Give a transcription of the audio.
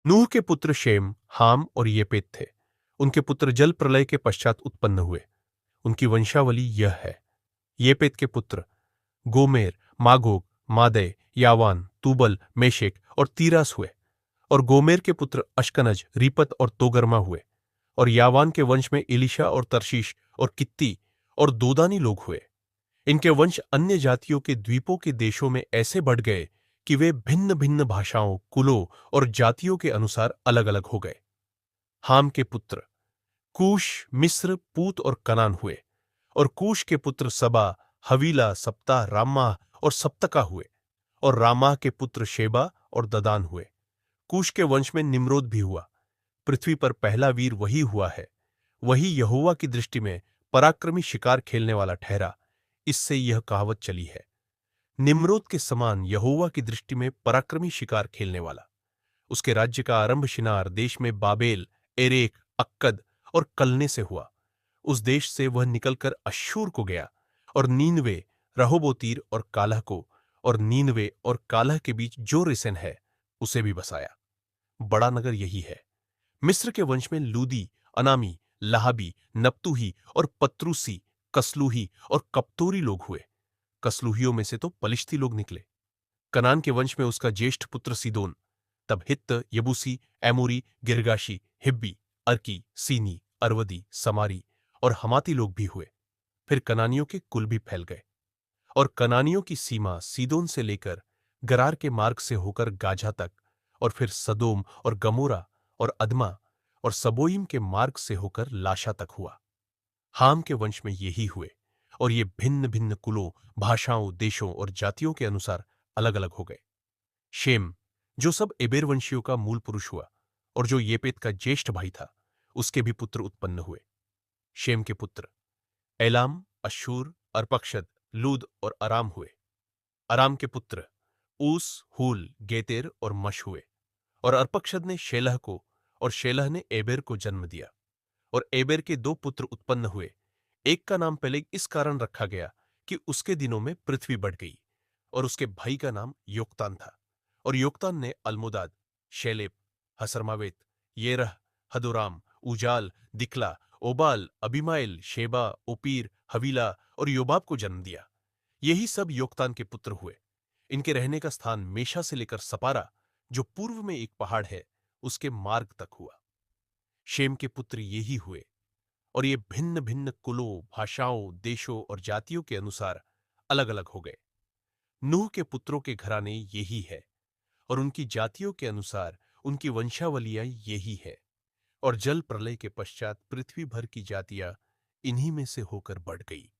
नूह के पुत्र शेम, हाम और येपेत थे। उनके पुत्र जल प्रलय के पश्चात उत्पन्न हुए। उनकी वंशावली यह है। येपेत के पुत्र गोमेर, मागोग, मादै, यावान, तूबल, मेशेक और तीरास हुए। और गोमेर के पुत्र अश्कनज, रीपत और तोगरमा हुए। और यावान के वंश में इलिशा और तरशीश और कित्ती और दोदानी लोग हुए। इनके वंश अन्य जातियों के द्वीपों के देशों में ऐसे बढ़ गए कि वे भिन्न भिन्न भाषाओं, कुलों और जातियों के अनुसार अलग अलग हो गए। हाम के पुत्र कूश, मिस्र, पूत और कनान हुए। और कूश के पुत्र सबा, हवीला, सप्ताह, रामाह और सप्तका हुए। और रामाह के पुत्र शेबा और ददान हुए। कूश के वंश में निम्रोद भी हुआ। पृथ्वी पर पहला वीर वही हुआ है। वही यहोवा की दृष्टि में पराक्रमी शिकार खेलने वाला ठहरा। इससे यह कहावत चली है, निम्रोद के समान यहोवा की दृष्टि में पराक्रमी शिकार खेलने वाला। उसके राज्य का आरंभ शिनार देश में बाबेल, एरेक, अक्कद और कलने से हुआ। उस देश से वह निकलकर अश्शूर को गया और नीनवे, रहोबोतीर और कालह को, और नीनवे और कालह के बीच जो रिसेन है उसे भी बसाया। बड़ा नगर यही है। मिस्र के वंश में लूदी, अनामी, लहाबी, नप्तूही और पत्रूसी, कसलूही और कप्तोरी लोग हुए। कसलूहियों में से तो पलिश्ती लोग निकले। कनान के वंश में उसका ज्येष्ठ पुत्र सीदोन। तब हित्त, यबूसी, एमोरी, गिरगाशी, हिब्बी, अर्की, सीनी, अरवदी, समारी और हमाती लोग भी हुए। फिर कनानियों के कुल भी फैल गए। और कनानियों की सीमा सीदोन से लेकर गरार के मार्ग से होकर गाजा तक, और फिर सदोम और गमोरा और अदमा और सबोइम के मार्ग से होकर लाशा तक हुआ। हाम के वंश में यही हुए। और ये भिन्न भिन्न कुलों, भाषाओं, देशों और जातियों के अनुसार अलग अलग हो गए। शेम, जो सब एबेर वंशियों का मूल पुरुष हुआ और जो येपेत का ज्येष्ठ भाई था, उसके भी पुत्र उत्पन्न हुए। शेम के पुत्र एलाम, अश्शूर, अर्पक्षद, लूद और अराम हुए। अराम के पुत्र ऊस, हूल, गेतेर और मश हुए। और अर्पक्षद ने शेलह को, और शेलह ने एबेर को जन्म दिया। और एबेर के दो पुत्र उत्पन्न हुए। एक का नाम पेलेग इस कारण रखा गया कि उसके दिनों में पृथ्वी बढ़ गई। और उसके भाई का नाम योक्तान था। और योक्तान ने अलमोदाद, शेलेप, हसरमावेत, येरह, हदोराम, उजाल, दिक्ला, ओबाल, अबीमाइल, शेबा, ओपीर, हवीला और योबाब को जन्म दिया। यही सब योक्तान के पुत्र हुए। इनके रहने का स्थान मेशा से लेकर सपारा, जो पूर्व में एक पहाड़ है, उसके मार्ग तक हुआ। शेम के पुत्र यही हुए। और ये भिन्न भिन्न कुलों, भाषाओं, देशों और जातियों के अनुसार अलग अलग हो गए। नूह के पुत्रों के घराने यही है, और उनकी जातियों के अनुसार उनकी वंशावलियां यही है। और जल प्रलय के पश्चात पृथ्वी भर की जातियां इन्हीं में से होकर बढ़ गई।